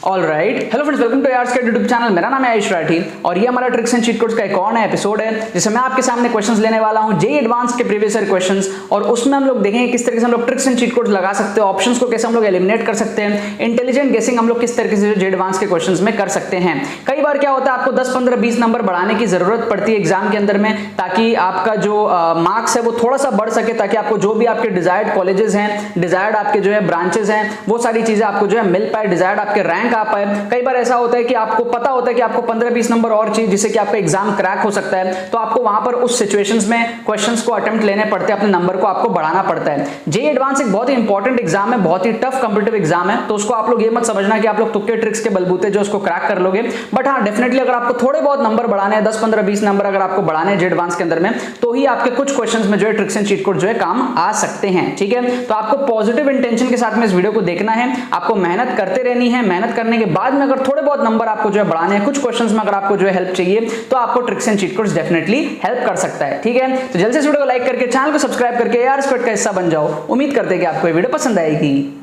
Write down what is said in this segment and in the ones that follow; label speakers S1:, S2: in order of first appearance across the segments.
S1: Alright, hello friends, welcome to यार्स के YouTube channel. मेरा नाम है आयुष राठी और ये हमारा ट्रिक्स एंड चीट कोड्स का एक और नया एपिसोड है जिसमें मैं आपके सामने क्वेश्चंस लेने वाला हूं जेईई एडवांस के प्रीवियस ईयर क्वेश्चंस, और उसमें हम लोग देखेंगे किस तरीके से हम लोग ट्रिक्स एंड चीट कोड्स लगा सकते हैं, ऑप्शंस को कैसे हम लोग एलिमिनेट कर सकते हैं, इंटेलिजेंट गेसिंग हम लोग किस तरीके से जेईई एडवांस के क्वेश्चंस में कर सकते हैं। कई बार क्या होता है, आपको 10, 15, 20 नंबर बढ़ाने की जरूरत पड़ती है एग्जाम के अंदर में, ताकि आपका जो मार्क्स है वो थोड़ा सा बढ़ सके, ताकि आपको जो भी आपके डिजायर्ड कॉलेजेस हैं, डिजायर्ड आपके जो है ब्रांचेस हैं, वो सारी चीजें आपको जो है मिल पाए, डिजायर्ड आपके रैंक आ पाए। कई बार ऐसा होता है कि आपको पता होता है कि आपको 15-20 नंबर और चाहिए जिससे कि आपका एग्जाम क्रैक हो सकता है, तो आपको वहां पर उस सिचुएशंस में क्वेश्चंस को अटेम्प्ट लेने पड़ते हैं, अपने नंबर को आपको बढ़ाना पड़ता है। जेईई एडवांस एक बहुत ही इंपॉर्टेंट एग्जाम है, बहुत ही टफ कॉम्पिटिटिव एग्जाम है, तो उसको आप लोग ये मत समझना कि आप लोग तुक्के ट्रिक्स के बलबूते जो उसको क्रैक कर लोगे। बट हाँ, डेफिनेटली अगर आपको थोड़े बहुत नंबर बढ़ाने हैं, 10, 15, 20 नंबर अगर आपको बढ़ाने हैं जेईई एडवांस के अंदर में, तो ही आपके कुछ क्वेश्चंस में जो है ट्रिक्स एंड चीट कोड जो है काम आ सकते हैं। ठीक है, तो आपको पॉजिटिव इंटेंशन के साथ में इस वीडियो को देखना है, आपको मेहनत करते रहनी है। मेहनत करने के बाद में अगर थोड़े बहुत नंबर आपको जो है बढ़ाने हैं, कुछ क्वेश्चंस में अगर आपको जो है हेल्प चाहिए, तो आपको tricks and cheat codes definitely help कर सकता है। ठीक है, तो जल्दी से वीडियो को लाइक करके चैनल को सब्सक्राइब करके यार स्क्वाड का हिस्सा बन जाओ। उम्मीद करते हैं कि आपको ये वीडियो पसंद आएगी।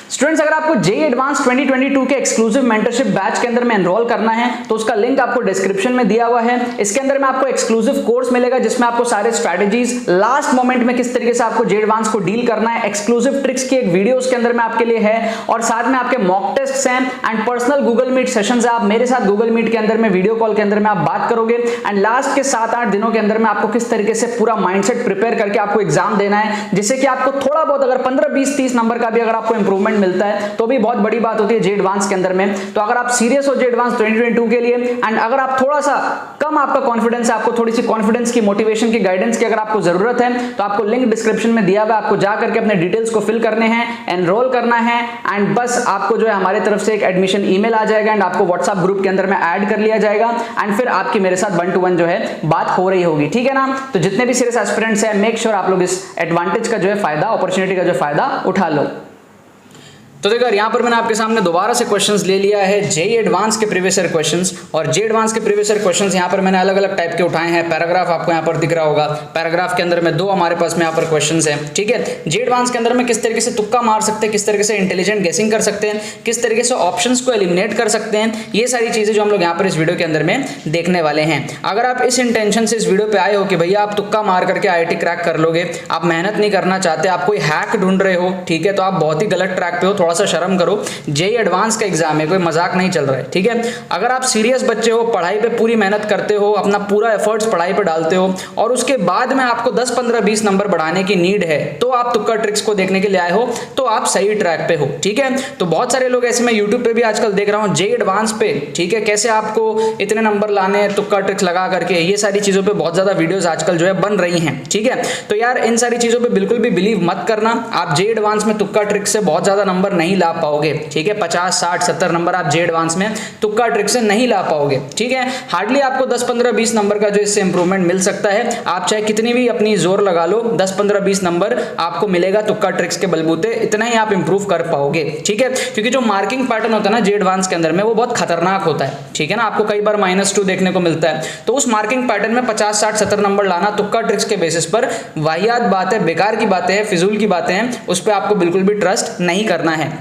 S1: स्टूडेंट्स, अगर आपको जेईई एडवांस 2022 के एक्सक्लूसिव मेंटरशिप बैच के अंदर में एनरोल करना है तो उसका लिंक आपको डिस्क्रिप्शन में दिया हुआ है। इसके अंदर में आपको एक्सक्लूसिव कोर्स मिलेगा जिसमें आपको सारे स्ट्रेटजीज, लास्ट मोमेंट में किस तरीके से आपको जेईई एडवांस को डील करना है, एक्सक्लूसिव ट्रिक्स की एक वीडियो उसके अंदर में आपके लिए है, और साथ में आपके मॉक टेस्ट्स हैं and personal Google Meet sessions है। आप मेरे साथ गूगल मीट के अंदर में वीडियो कॉल के अंदर में आप बात करोगे एंड लास्ट के 7-8 दिनों के अंदर में आपको किस तरीके से पूरा माइंडसेट प्रिपेयर करके आपको एग्जाम देना है, जिससे कि आपको थोड़ा बहुत अगर 15, 20, 30 नंबर का भी अगर आपको इंप्रूवमेंट मिलता है तो भी बहुत बड़ी बात होती है जेईई एडवांस के अंदर में। तो अगर आप सीरियस हो जेईई एडवांस 2022 के लिए एंड अगर आप थोड़ा सा कम आपका कॉन्फिडेंस है, आपको थोड़ी सी कॉन्फिडेंस की, मोटिवेशन की, गाइडेंस की अगर आपको जरूरत है, तो आपको लिंक डिस्क्रिप्शन में दिया हुआ है, आपको जा करके अपने डिटेल्स को फिल करने हैं, एनरोल करना है एंड बस आपको जो है हमारे तरफ से एक एडमिशन ईमेल आ जाएगा एंड आपको व्हाट्सएप ग्रुप के अंदर में ऐड कर लिया जाएगा एंड फिर आपकी मेरे साथ 1-to-1 जो है बात हो रही होगी। ठीक है ना, तो जितने भी सीरियस एस्पिरेंट्स हैं, मेक श्योर आप लोग इस एडवांटेज का जो है फायदा, अपॉर्चुनिटी का जो फायदा उठा लो। तो देखो यहाँ पर मैंने आपके सामने दोबारा से क्वेश्चंस ले लिया है जेईई एडवांस के प्रीवियस ईयर क्वेश्चंस, और जेईई एडवांस के प्रीवियस ईयर क्वेश्चंस यहाँ पर मैंने अलग अलग टाइप के उठाए हैं। पैराग्राफ आपको यहाँ पर दिख रहा होगा, पैराग्राफ के अंदर में 2 हमारे पास में यहाँ पर क्वेश्चंस हैं। ठीक है, जेईई एडवांस के अंदर में किस तरीके से तुक्का मार सकते हैं, किस तरीके से इंटेलिजेंट गेसिंग कर सकते हैं, किस तरीके से ऑप्शंस को एलिमिनेट कर सकते हैं, ये सारी चीजें जो हम लोग यहाँ पर इस वीडियो के अंदर में देखने वाले हैं। अगर आप इस इंटेंशन से इस वीडियो पे आए हो कि भैया आप तुक्का मार करके IIT क्रैक कर लोगे, आप मेहनत नहीं करना चाहते, आप कोई हैक ढूंढ रहे हो, ठीक है, तो आप बहुत ही गलत ट्रैक पे हो, थोड़ा सा शर्म करो। जेईई एडवांस का एग्जाम है, कोई मजाक नहीं चल रहा है। ठीक है, अगर आप सीरियस बच्चे हो, पढ़ाई पे पूरी मेहनत करते हो, अपना पूरा एफर्ट्स पढ़ाई पे डालते हो और उसके बाद में आपको 10, 15, 20 नंबर बढ़ाने की नीड है, तो आप तुक्का ट्रिक्स को देखने के लिए आए हो, तो आप सही ट्रैक पे हो। ठीक है, तो बहुत सारे लोग ऐसे मैं यूट्यूब पे भी आजकल देख रहा हूँ जेईई एडवांस पे, ठीक है, कैसे आपको इतने नंबर लाने हैं तुक्का ट्रिक्स लगा करके, ये सारी चीजों पे बहुत ज्यादा वीडियोस आजकल जो है बन रही हैं। ठीक है, तो यार इन सारी चीजों पे बिल्कुल भी बिलीव मत करना। आप जेईई एडवांस में तुक्का ट्रिक्स से बहुत ज्यादा नंबर नहीं ला पाओगे। ठीक है, 50, 60, 70 नंबर आप जेईई एडवांस में तुक्का ट्रिक से नहीं ला पाओगे। ठीक है, हार्डली आपको 10, 15, 20 नंबर का जो इससे इंप्रूवमेंट मिल सकता है। आप चाहे कितनी भी अपनी जोर लगा लो, 10, 15, 20 नंबर आपको मिलेगा तुक्का ट्रिक्स के बलबूते, इतना ही आप इंप्रूव कर पाओगे। ठीक है, क्योंकि जो मार्किंग पैटर्न होता है ना जेईई एडवांस के अंदर में, वो बहुत खतरनाक होता है। ठीक है ना, आपको कई बार -2 देखने को मिलता है, तो उस मार्किंग पैटर्न में 50, 60, 70 नंबर लाना तुक्का ट्रिक्स के बेसिस पर वाहियात बात है, बेकार की बातें हैं, फिजूल की बातें हैं, उस पर आपको बिल्कुल भी ट्रस्ट नहीं करना है।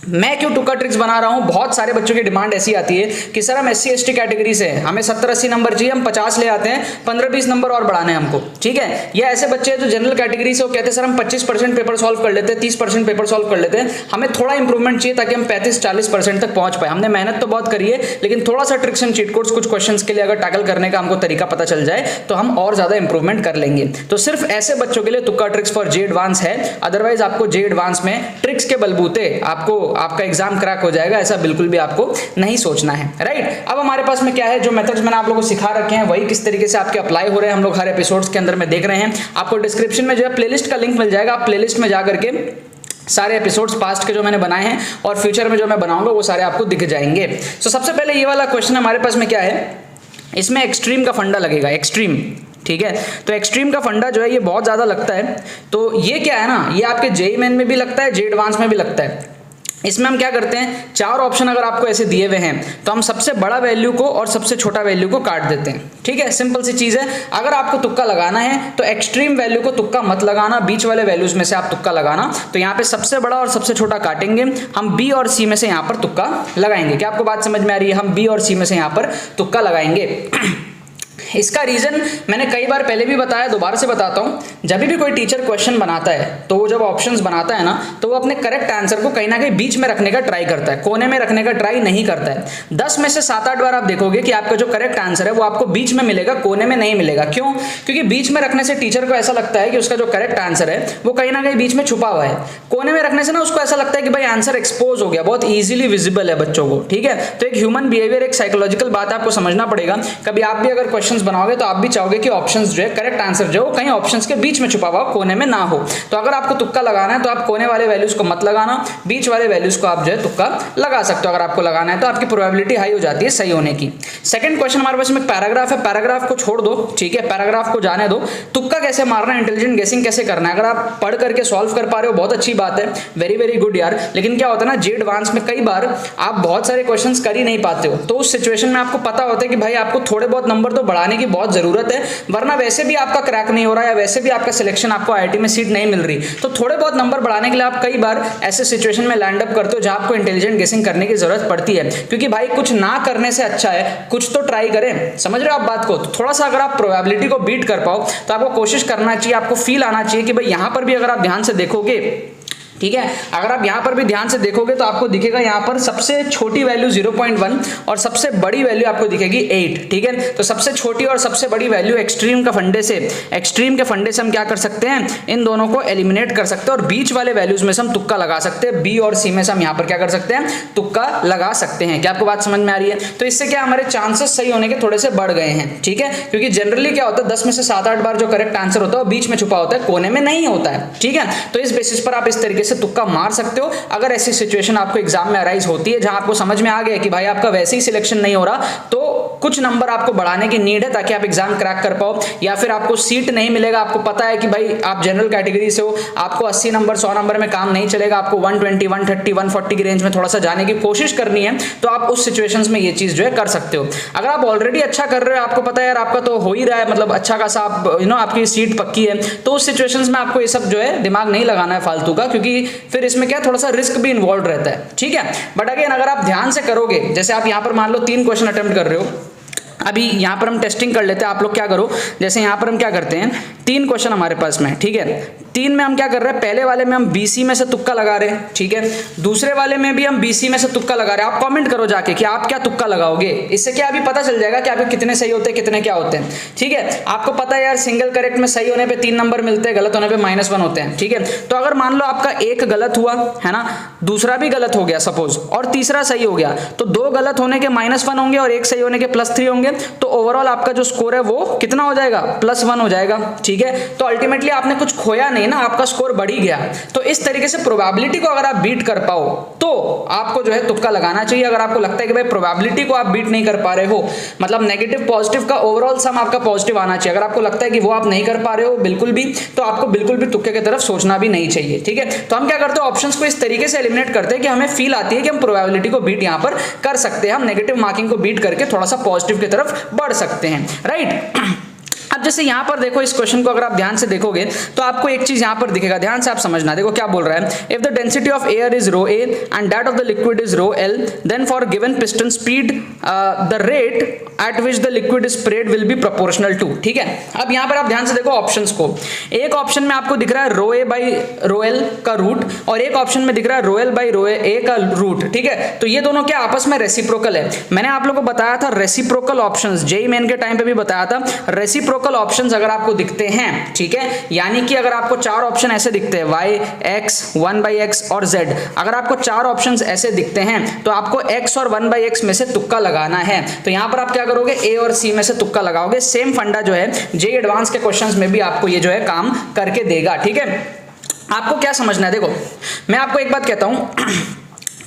S1: मैं क्यों तुक्का ट्रिक्स बना रहा हूं, बहुत सारे बच्चों की डिमांड ऐसी आती है कि सर हम SC ST कैटेगरी से हैं, हमें 70-80 नंबर चाहिए, हम 50 ले आते हैं, 15-20 नंबर और बढ़ाने हैं हमको। ठीक है, या ऐसे बच्चे हैं जो जनरल कैटेगरी से, वो कहते हैं सर हम 25% पेपर सॉल्व कर लेते हैं, 30% पेपर सॉल्व कर लेते हैं, हमें थोड़ा इंप्रूवमेंट चाहिए ताकि हम 35-40% तक पहुंच पाए। हमने मेहनत तो बहुत करी है, लेकिन थोड़ा सा ट्रिक्स एंड चीट कोड्स कुछ क्वेश्चंस के लिए अगर टैकल करने का हमको तरीका पता चल जाए तो हम और ज्यादा इंप्रूवमेंट कर लेंगे। तो सिर्फ ऐसे बच्चों के लिए तुक्का ट्रिक्स फॉर जेईई एडवांस है, अदरवाइज आपको जेईई एडवांस में ट्रिक्स के बलबूते आपको आपका एग्जाम क्रैक हो जाएगा, ऐसा बिल्कुल भी आपको नहीं सोचना है। राइट, अब हमारे पास में क्या है, जो मेथड्स मैंने आप लोगों को सिखा रखे हैं वही किस तरीके से आपके अप्लाई हो रहे हैं, हम लोग हर एपिसोड्स के अंदर में देख रहे हैं। आपको डिस्क्रिप्शन में जो है प्लेलिस्ट का लिंक मिल जाएगा, आप प्लेलिस्ट में जाकर के सारे एपिसोड्स पास्ट के जो मैंने बनाए हैं और फ्यूचर में जो मैं बनाऊंगा वो सारे आपको दिख जाएंगे। तो सबसे पहले ये वाला क्वेश्चन हमारे पास में क्या है, इसमें एक्सट्रीम का फंडा लगेगा, एक्सट्रीम। ठीक है, तो एक्सट्रीम का फंडा जो है ये बहुत ज्यादा लगता है। तो ये क्या है ना, ये आपके जेईई मेन में भी लगता है, जेईई एडवांस में भी लगता है। इसमें हम क्या करते हैं, चार ऑप्शन अगर आपको ऐसे दिए हुए हैं तो हम सबसे बड़ा वैल्यू को और सबसे छोटा वैल्यू को काट देते हैं। ठीक है, सिंपल सी चीज है। अगर आपको तुक्का लगाना है तो एक्सट्रीम वैल्यू को तुक्का मत लगाना, बीच वाले वैल्यूज में से आप तुक्का लगाना। तो यहाँ पे सबसे बड़ा और सबसे छोटा काटेंगे, हम बी और सी में से यहाँ पर तुक्का लगाएंगे। क्या आपको बात समझ में आ रही है? हम बी और सी में से यहाँ पर तुक्का लगाएंगे। इसका रीजन मैंने कई बार पहले भी बताया, दोबारा से बताता हूं। जब भी कोई टीचर क्वेश्चन बनाता है तो वो जब ऑप्शंस बनाता है ना, तो वो अपने करेक्ट आंसर को कहीं ना कहीं बीच में रखने का ट्राई करता है, कोने में रखने का ट्राई नहीं करता है। 10 में से 7-8 बार आप देखोगे कि आपका जो करेक्ट आंसर है वो आपको बीच में मिलेगा, कोने में नहीं मिलेगा। क्यों? क्योंकि बीच में रखने से टीचर को ऐसा लगता है कि उसका जो करेक्ट आंसर है वो कहीं ना कहीं बीच में छुपा हुआ है। कोने में रखने से ना उसको ऐसा लगता है कि भाई आंसर एक्सपोज हो गया, बहुत ईजिली विजिबल है बच्चों को। ठीक है, तो एक ह्यूमन बिहेवियर, एक साइकोलॉजिकल बात आपको समझना पड़ेगा। कभी आप भी अगर क्वेश्चन बनाओगे तो आप भी चाहोगे कि ऑप्शंस जो है, करेक्ट आंसर जो है कहीं ऑप्शंस के बीच में छुपा हुआ, कोने में ना हो। तो अगर आपको तुक्का लगाना है तो आप कोने वाले वैल्यूज को मत लगाना, बीच वाले वैल्यूज को आप जो है तुक्का लगा सकते हो। अगर आपको लगाना है तो आपकी प्रोबेबिलिटी हाई हो जाती है सही होने की। सेकंड क्वेश्चन हमारे पास में पैराग्राफ है, पैराग्राफ को छोड़ दो। ठीक है, पैराग्राफ को जाने दो। तुक्का कैसे मारना है, इंटेलिजेंट गेसिंग कैसे करना है, अगर आप पढ़ करके सॉल्व कर पा रहे हो बहुत अच्छी बात है, वेरी वेरी गुड यार। लेकिन क्या होता है ना, जे एडवांस में कई बार आप बहुत सारे क्वेश्चंस कर ही नहीं पाते हो, तो उस सिचुएशन में आपको पता होता है कि भाई आपको थोड़े बहुत नंबर तो बढ़ाने की बहुत जरूरत है, वरना वैसे भी आपका क्रैक नहीं हो रहा है, या वैसे भी आपका सिलेक्शन, आपको आईआईटी में सीट नहीं मिल रही। तो थोड़े बहुत नंबर बढ़ाने के लिए आप कई बार ऐसे सिचुएशन में लैंड अप करते हो जहां आपको इंटेलिजेंट गेसिंग करने की जरूरत पड़ती है। क्योंकि भाई कुछ ना करने से अच्छा है कुछ तो ट्राई करें। समझ रहे हो आप बात को? तो थोड़ा सा अगर आप प्रोबेबिलिटी को बीट कर पाओ तो आपको कोशिश करना चाहिए, आपको फील आना चाहिए कि भाई यहां पर भी अगर आप ध्यान से देखोगे, ठीक है, अगर आप यहां पर भी ध्यान से देखोगे तो आपको दिखेगा यहां पर सबसे छोटी वैल्यू 0.1 और सबसे बड़ी वैल्यू आपको दिखेगी 8। ठीक है, तो सबसे छोटी और सबसे बड़ी वैल्यू एक्सट्रीम के फंडे से हम क्या कर सकते हैं, इन दोनों को एलिमिनेट कर सकते हैं, और बीच वाले वैल्यूज में से हम तुक्का लगा सकते हैं। बी और सी में से हम यहां पर क्या कर सकते हैं, तुक्का लगा सकते हैं। क्या आपको बात समझ में आ रही है? तो इससे क्या हमारे चांसेस सही होने के थोड़े से बढ़ गए हैं। ठीक है, क्योंकि जनरली क्या होता है 10 में से 7-8 बार जो करेक्ट आंसर होता है वो बीच में छुपा होता है, कोने में नहीं होता है। ठीक है, तो इस बेसिस पर आप इस तरीके से तुक्का मार सकते हो। अगर ऐसी सिचुएशन आपको एग्जाम में अराइज होती है जहां आपको समझ में आ गया कि भाई आपका वैसे ही सिलेक्शन नहीं हो रहा, तो कुछ नंबर आपको बढ़ाने की नीड है ताकि आप एग्जाम क्रैक कर पाओ, या फिर आपको सीट नहीं मिलेगा, आपको पता है कि भाई आप जनरल कैटेगरी से हो, आपको 80 नंबर 100 नंबर में काम नहीं चलेगा, आपको 120 130 140 की रेंज में थोड़ा सा जाने की कोशिश करनी है, तो आप उस सिचुएशंस में ये चीज जो है कर सकते हो। अगर आप ऑलरेडी अच्छा कर रहे हो, आपको पता है यार आपका तो हो ही रहा है, मतलब अच्छा खासा आप आपकी सीट पक्की है, तो उस सिचुएशंस में आपको ये सब जो है दिमाग नहीं लगाना है फालतू का, क्योंकि फिर इसमें क्या थोड़ा सा रिस्क भी इन्वॉल्व रहता है। ठीक है, बट अगेन अगर आप ध्यान से करोगे, जैसे आप यहां पर मान लो 3 क्वेश्चन अटेम्प्ट कर रहे हो, अभी यहां पर हम टेस्टिंग कर लेते हैं। आप लोग क्या करो, जैसे यहां पर हम क्या करते हैं, 3 क्वेश्चन हमारे पास में, ठीक है, 3 में हम क्या कर रहे हैं, पहले वाले में हम बीसी में से तुक्का लगा रहे हैं, ठीक है, दूसरे वाले में भी हम बीसी में से तुक्का लगा रहे हैं। आप कमेंट करो जाके कि आप क्या तुक्का लगाओगे, इससे क्या अभी पता चल जाएगा कि आपके कितने सही होते हैं, कितने क्या होते हैं। ठीक है, आपको पता है यार सिंगल करेक्ट में सही होने पे 3 नंबर मिलते हैं, गलत होने पे -1 होते हैं। ठीक है, तो अगर मान लो आपका एक गलत हुआ है ना, दूसरा भी गलत हो गया सपोज, और तीसरा सही हो गया, तो 2 गलत होने के -1 होंगे और 1 सही होने के +3 होंगे, तो ओवरऑल आपका जो स्कोर है वो कितना हो जाएगा, +1 हो जाएगा। ठीक है, तो अल्टीमेटली आपने कुछ खोया नहीं ना, आपका स्कोर बढ़ ही गया। तो इस तरीके से प्रोबेबिलिटी को अगर आप बीट कर पाओ तो आपको जो है तुक्का लगाना चाहिए। अगर आपको लगता है कि भाई प्रोबेबिलिटी को आप बीट नहीं कर पा रहे हो, मतलब नेगेटिव पॉजिटिव का ओवरऑल सम आपका पॉजिटिव आना चाहिए, अगर आपको लगता है कि वो आप नहीं कर पा रहे हो बिल्कुल भी, तो आपको बिल्कुल भी तुक्के की तरफ सोचना भी नहीं चाहिए। ठीक है, तो हम क्या करते हैं, ऑप्शंस को इस तरीके से एलिमिनेट करते हैं कि हमें फील आती है कि हम प्रोबेबिलिटी को बीट यहां पर कर सकते हैं, हम नेगेटिव मार्किंग को बीट करके थोड़ा सा पॉजिटिव की तरफ बढ़ सकते हैं, राइट। अब जैसे यहां पर देखो, इस क्वेश्चन को अगर आप ध्यान से देखोगे तो आपको एक चीज यहां पर दिखेगा, ध्यान से आप समझना। देखो क्या बोल रहा है, if the density of air is ρ a and that of the liquid is ρ l, then for given piston speed the rate at which the liquid is spread will be proportional to. ठीक है, अब यहां पर आप ध्यान से देखो options को, एक ऑप्शन में आपको दिख रहा है ρ a बाई ρ l का रूट, और एक ऑप्शन में दिख रहा है ρ l बाई ρ a का रूट। ठीक है, तो ये दोनों क्या आपस में रेसिप्रोकल है। मैंने आप लोगों को बताया था रेसिप्रोकल ऑप्शंस, जेईई मेन के टाइम पे भी बताया था, रेसिप्रोकल ऑप्शंस अगर आपको दिखते हैं, ठीक है, यानी कि अगर आपको 4 ऑप्शन ऐसे दिखते हैं y, x, 1/x और z, अगर आपको 4 ऑप्शंस ऐसे दिखते हैं तो आपको x और 1/x में से तुक्का लगाना है। तो यहां पर आप क्या करोगे, a और c में से तुक्का लगाओगे। सेम फंडा जो है जेईई एडवांस के क्वेश्चंस में भी आपको ये जो है काम करके देगा। ठीक है, आपको क्या समझना है, देखो मैं आपको एक बात कहता हूं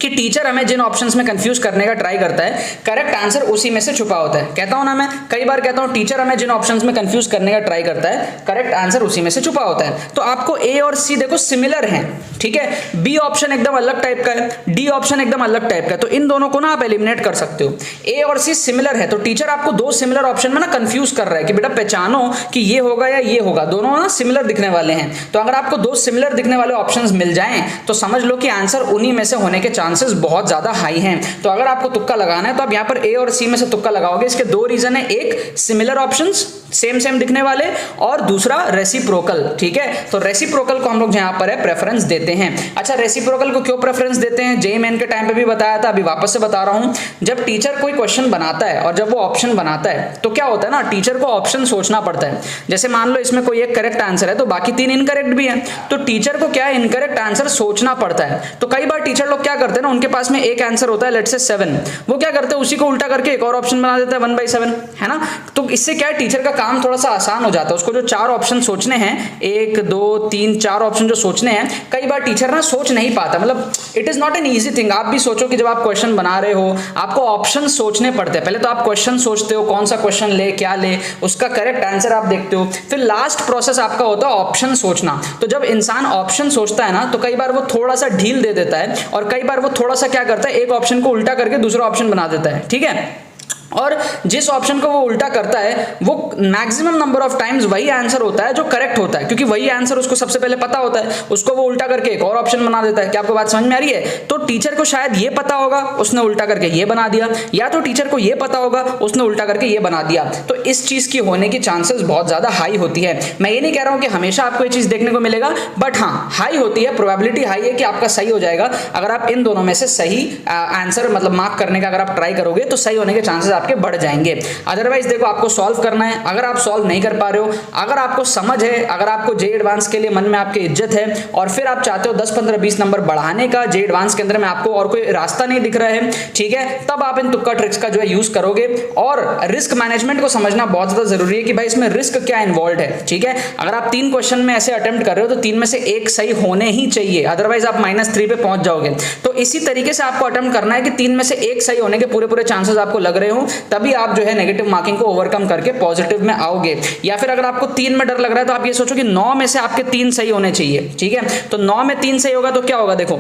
S1: कि टीचर हमें जिन ऑप्शंस में कंफ्यूज करने का ट्राई करता है, करेक्ट आंसर उसी में से छुपा होता है। कहता हूं ना, मैं कई बार कहता हूं टीचर हमें जिन ऑप्शंस में कंफ्यूज करने का ट्राई करता है, करेक्ट आंसर उसी में से छुपा होता है। तो आपको ए और सी देखो सिमिलर हैं, ठीक है। बी ऑप्शन एकदम अलग टाइप का है, डी ऑप्शन एकदम अलग टाइप का है, तो इन दोनों को ना आप एलिमिनेट कर सकते हो। ए और सी सिमिलर है, तो टीचर आपको दो सिमिलर ऑप्शन में ना कंफ्यूज कर रहा है कि बेटा पहचानो कि ये होगा या ये होगा, दोनों ना सिमिलर दिखने वाले हैं। तो अगर आपको दो सिमिलर दिखने वाले ऑप्शंस मिल जाएं तो समझ लो कि आंसर उन्हीं में से होने के चांसेस बहुत ज्यादा हाई हैं। तो अगर आपको तुक्का लगाना है तो आप यहाँ पर ए और सी में से तुक्का लगाओगे। इसके दो रीजन है, एक सिमिलर ऑप्शंस सेम सेम दिखने वाले, और दूसरा रेसिप्रोकल। ठीक है, तो रेसिप्रोकल को हम लोग यहाँ पर है प्रेफरेंस देते हैं। अच्छा, रेसिप्रोकल को क्यों प्रेफरेंस देते हैं, जेईई मेन के टाइम पे भी बताया था, अभी वापस से बता रहा हूं। जब टीचर कोई क्वेश्चन बनाता है और जब वो ऑप्शन बनाता है तो क्या होता है ना, टीचर को ऑप्शन सोचना पड़ता है। जैसे मान लो इसमें कोई एक करेक्ट आंसर है तो बाकी तीन इनकरेक्ट भी है, तो टीचर को क्या है, इनकरेक्ट आंसर सोचना पड़ता है। तो कई बार टीचर लोग क्या करते हैं ना, उनके पास में एक आंसर होता है, लेट्स से 7, वो क्या करते हैं, उसी को उल्टा करके एक और ऑप्शन बना देता है 1/7, है ना। तो इससे क्या है, टीचर का काम थोड़ा सा आसान हो जाता है। उसको जो चार ऑप्शन सोचने हैं, 1 2 3 4 ऑप्शन जो सोचने हैं, कई बार टीचर ना सोच नहीं पाता। मतलब it is not an easy thing. आप भी सोचो कि जब आप क्वेश्चन बना रहे हो आपको ऑप्शन सोचने पड़ते हैं। पहले तो आप क्वेश्चन सोचते हो, कौन सा क्वेश्चन ले, क्या ले, उसका करेक्ट आंसर आप देखते हो, फिर लास्ट प्रोसेस आपका होता है ऑप्शन सोचना। तो जब इंसान ऑप्शन सोचता है ना तो कई बार वो थोड़ा सा ढील दे देता है, और कई बार वो थोड़ा सा क्या करता है, एक ऑप्शन को उल्टा करके दूसरा ऑप्शन बना देता है। ठीक है, और जिस ऑप्शन को वो उल्टा करता है वो मैक्सिमम नंबर ऑफ टाइम्स वही आंसर होता है जो करेक्ट होता है, क्योंकि वही आंसर उसको सबसे पहले पता होता है। उसको वो उल्टा करके एक और ऑप्शन बना देता है। क्या आपको बात समझ में आ रही है? तो टीचर को शायद ये पता होगा, उसने उल्टा करके ये बना दिया, या तो टीचर को ये पता होगा, उसने उल्टा करके ये बना दिया। तो इस चीज की होने की चांसेस बहुत ज्यादा हाई होती है। मैं ये नहीं कह रहा हूं कि हमेशा आपको ये चीज देखने को मिलेगा, बट हाँ हाई होती है, प्रोबेबिलिटी हाई है कि आपका सही हो जाएगा। अगर आप इन दोनों में से सही आंसर मतलब मार्क करने का अगर आप ट्राई करोगे तो सही होने के चांसेस आपके बढ़ जाएंगे। अदरवाइज देखो, आपको सॉल्व करना है, अगर आप सॉल्व नहीं कर पा रहे हो, अगर आपको समझ है, अगर आपको जेईई एडवांस के लिए मन में आपकी इज्जत है और फिर आप चाहते हो 10 15 20 नंबर बढ़ाने का जेईई एडवांस के अंदर में, आपको और कोई रास्ता नहीं दिख रहा है, ठीक है, तब आप इन तुक्का ट्रिक्स का जो है यूज करोगे। और रिस्क मैनेजमेंट को समझना बहुत ज्यादा जरूरी है कि भाई इसमें रिस्क क्या इन्वॉल्व है। ठीक है, अगर आप 3 क्वेश्चन में ऐसे अटेम्प्ट कर रहे हो तो 3 में से एक सही होने ही चाहिए, अदरवाइज आप -3 पे पहुंच जाओगे। तो इसी तरीके से आपको अटेम्प्ट करना है कि 3 में से एक सही होने के पूरे चांसेस आपको लग रहे हो, तभी आप जो है नेगेटिव मार्किंग को ओवरकम करके पॉजिटिव में आओगे। या फिर अगर आपको 3 में डर लग रहा है तो आप ये सोचो कि 9 में से आपके 3 सही होने चाहिए। ठीक है, तो 9 में 3 सही होगा तो क्या होगा, देखो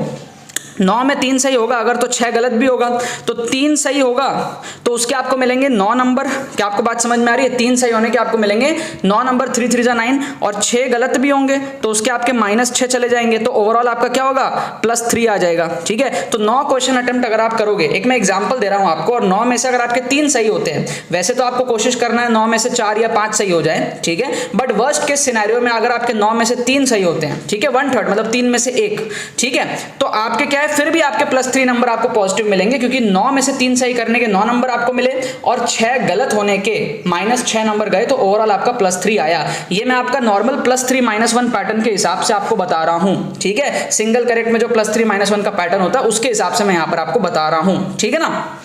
S1: 9 में 3 सही होगा, अगर तो 6 गलत भी होगा तो 3 सही होगा तो उसके आपको मिलेंगे 9 नंबर। क्या आपको बात समझ में आ रही है? 3 सही होने के आपको मिलेंगे 9 नंबर, 3 3 जा 9, और 6 गलत भी होंगे तो उसके आपके -6 चले जाएंगे, तो ओवरऑल आपका क्या होगा, +3 आ जाएगा। ठीक है, तो 9 क्वेश्चन अटेम्प्ट अगर आप करोगे, एक मैं एग्जांपल दे रहा हूं आपको, और 9 में से अगर आपके 3 सही होते हैं, वैसे तो आपको कोशिश करना है 9 में से 4 या 5 सही हो जाए, ठीक है, बट वर्स्ट केस सिनेरियो में अगर आपके 9 में से 3 सही होते हैं, ठीक है, 1/3 मतलब 3 में से 1, ठीक है, तो आपके क्या है, फिर भी आपके +3 नंबर आपको पॉजिटिव मिलेंगे, क्योंकि 9 में से 3 सही करने के 9 नंबर आपको मिले और 6 गलत होने के -6 नंबर गए, तो ओवरऑल आपका +3 आया। ये मैं आपका नॉर्मल +3 -1 पैटर्न के हिसाब से आपको बता रहा हूं। ठीक है, सिंगल करेक्ट में जो +3 -1 का पैटर्न होता है उसके हिसाब से मैं यहां पर आपको बता रहा हूं। ठीक है ना।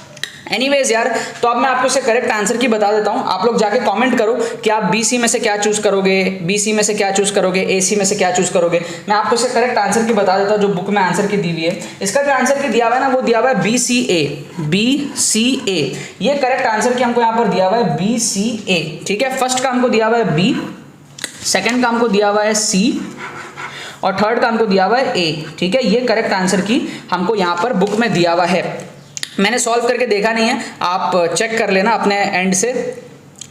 S1: एनीवेज यार, तो अब मैं आपको इससे करेक्ट आंसर की बता देता हूं। आप लोग जाके कमेंट करो कि आप BC में से क्या चूज करोगे, BC में से क्या चूज करोगे, AC में से क्या चूज करोगे। मैं आपको इससे करेक्ट आंसर की बता देता हूं जो बुक में आंसर की दी हुई है। इसका जो आंसर की दिया हुआ है ना, वो दिया हुआ है BCA। ये करेक्ट आंसर की हमको यहाँ पर दिया हुआ है BCA। ठीक है, फर्स्ट का हमको दिया हुआ है B, सेकेंड का हमको दिया हुआ है C, और थर्ड का हमको दिया हुआ है A। ठीक है, ये करेक्ट आंसर की हमको यहाँ पर बुक में दिया हुआ है। मैंने सॉल्व करके देखा नहीं है, आप चेक कर लेना अपने एंड से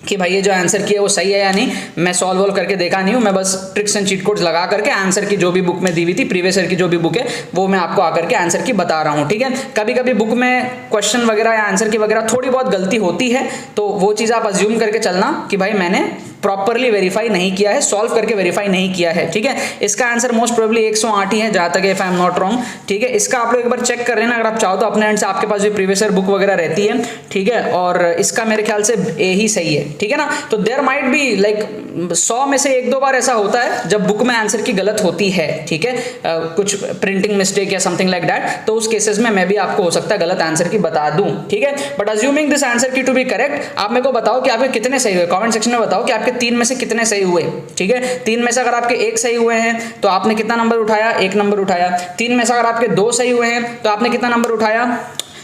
S1: कि भाई ये जो आंसर की है वो सही है या नहीं। मैं सॉल्व करके देखा नहीं हूँ, मैं बस ट्रिक्स एंड चीट कोड्स लगा करके आंसर की जो भी बुक में दी हुई थी, प्रीवियस ईयर की जो भी बुक है वो मैं आपको आकर के आंसर की बता रहा हूँ। ठीक है, कभी कभी बुक में क्वेश्चन वगैरह या आंसर की वगैरह थोड़ी बहुत गलती होती है, तो वो चीज़ आप अज्यूम करके चलना कि भाई मैंने प्रॉपरली वेरीफाई नहीं किया है, सॉल्व करके वेरीफाई नहीं किया है। ठीक है, इसका आंसर मोस्ट प्रोबेबली 108 ही है जहां तक, if I am not wrong. ठीक है, इसका आप लोग एक बार चेक कर लेना अगर आप चाहो तो अपने एंड से, आपके पास जो प्रीवियस ईयर बुक वगैरह रहती है। ठीक है, और इसका मेरे ख्याल से A ही सही है। ठीक है ना, तो देयर माइट बी लाइक 100 में से 1-2 बार ऐसा होता है जब बुक में आंसर की गलत होती है। ठीक है, कुछ प्रिंटिंग मिस्टेक या समथिंग लाइक दैट, तो उस केसेस में मैं भी आपको हो सकता है गलत आंसर की बता दूं। ठीक है, बट अज्यूमिंग दिस आंसर की टू बी करेक्ट, आप मेरे को बताओ कि आपके कितने सही हुए, कमेंट सेक्शन में बताओ कि आपके 3 में से कितने सही हुए। ठीक है, 3 में से अगर आपके 1 सही हुए हैं तो आपने कितना नंबर उठाया, 1 नंबर उठाया। 3 में से अगर आपके 2 सही हुए हैं तो आपने कितना नंबर उठाया,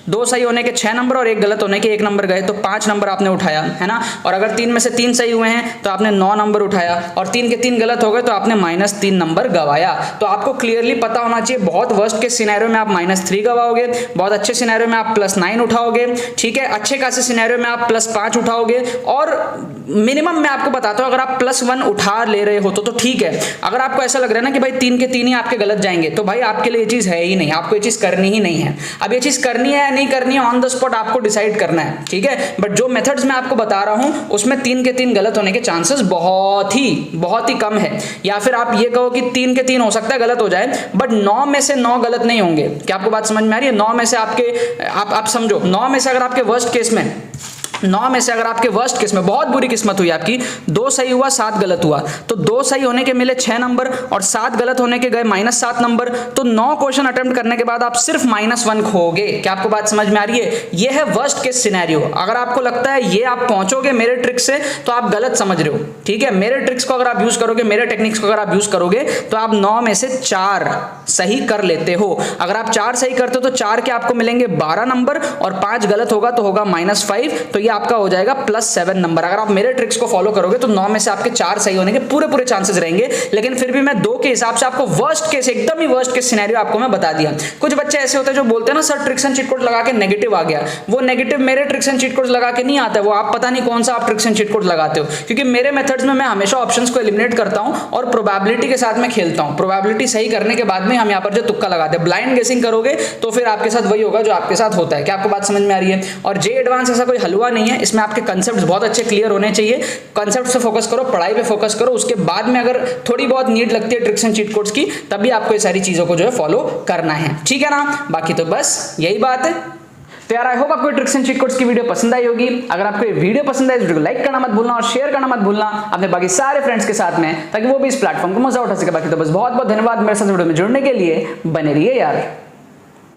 S1: 2 सही होने के 6 नंबर और 1 गलत होने के 1 नंबर गए, तो 5 नंबर आपने उठाया, है ना। और अगर 3 में से 3 सही हुए हैं तो आपने 9 नंबर उठाया, और 3 के 3 गलत हो गए तो आपने -3 नंबर गवाया। तो आपको क्लियरली पता होना चाहिए, बहुत वर्स्ट के सिनेरियो में आप -3 गवाओगे, बहुत अच्छे सिनेरियो में आप +9 उठाओगे, ठीक है, अच्छे खासे सिनेरियो में आप +5 उठाओगे, और मिनिमम मैं आपको बताता हूं अगर आप +1 उठा ले रहे हो तो ठीक है। अगर आपको ऐसा लग रहा है ना कि भाई 3 के 3 ही आपके गलत जाएंगे, तो भाई आपके लिए ये चीज है ही नहीं, आपको ये चीज करनी ही नहीं है। अब ये चीज करनी है या नहीं करनी है ऑन द स्पॉट आपको डिसाइड करना है, ठीक है। बट जो मेथड्स मैं आपको बता रहा हूं उसमें 3 के 3 गलत होने के चांसेस बहुत ही कम है। या फिर आप ये कहो कि 3 के 3 हो सकता है गलत हो जाए, बट 9 में से 9 गलत नहीं होंगे। क्या आपको बात समझ में आ रही है? 9 में से आप समझो, 9 में से अगर आपके वर्स्ट केस में 9 में से अगर आपके वर्स्ट केस में बहुत बुरी किस्मत हुई आपकी, 2 सही हुआ 7 गलत हुआ, तो 2 सही होने के मिले 6 नंबर और 7 गलत होने के गए -7 नंबर, तो 9 क्वेश्चन अटेम्प्ट करने के बाद आप सिर्फ -1 खोगे। क्या आपको बात समझ में आ रही है? ये है वर्स्ट केस सिनेरियो। अगर आपको लगता है ये आप पहुंचोगे मेरे ट्रिक से, तो आप गलत समझ रहे हो, ठीक है। मेरे ट्रिक्स को अगर आप यूज करोगे, मेरे टेक्निक्स को अगर आप यूज करोगे, तो आप 9 में से 4 सही कर लेते हो। अगर आप 4 सही करते हो तो 4 के आपको मिलेंगे 12 नंबर, और 5 गलत होगा तो होगा -5, तो ये आपका हो जाएगा +7 नंबर। अगर आप मेरे ट्रिक्स को फॉलो करोगे तो 9 में से आपके 4 सही होने के पूरे चांसेस रहेंगे। लेकिन फिर भी मैं 2 के हिसाब से आपको वर्स्ट केस, एकदम ही वर्स्ट केस सिनेरियो आपको मैं बता दिया। कुछ बच्चे ऐसे होते हैं जो बोलते हैं ना sir tricks and cheat code लगा के नेगेटिव आ गया। वो नेगेटिव मेरे ट्रिक्स एंड चीट कोड लगा के नहीं आता है, वो आप पता नहीं कौन सा आप ट्रिक्स एंड चीट कोड लगाते हो। क्योंकि मेरे मेथड्स में मैं हमेशा ऑप्शंस को एलिमिनेट करता हूं और प्रोबेबिलिटी के साथ मैं खेलता हूं। प्रोबेबिलिटी सही करने के बाद में हम यहाँ पर जो तुक्का लगाते हैं, ब्लाइंड गेसिंग करोगे तो फिर आपके साथ वही होगा जो आपके साथ होता है। क्या आपको बात समझ में आ रही है? और जे एडवांस ऐसा कोई हलवा नहीं है, इसमें आपके कंसेप्ट बहुत अच्छे क्लियर होने चाहिए। कंसेप्ट से फोकस करो, पढ़ाई पे फोकस करो, उसके बाद में अगर थोड़ी बहुत नीड लगती है ट्रिक्स एंड चीट कोड्स की, तभी आपको ये सारी चीजों को जो है फॉलो करना है, ठीक है ना। बाकी तो बस यही बात है। तो यार आई होप आपको ट्रिक्स एंड चीट कोड्स की वीडियो पसंद आई होगी। अगर आपको ये वीडियो पसंद आई, इस वीडियो को लाइक करना मत भूलना और शेयर करना मत भूलना अपने बाकी सारे फ्रेंड्स के साथ में, ताकि वो भी इस प्लेटफॉर्म को मजा उठा सके। बाकी तो बस बहुत बहुत धन्यवाद मेरे साथ वीडियो में जुड़ने के लिए। बने रहिए यार।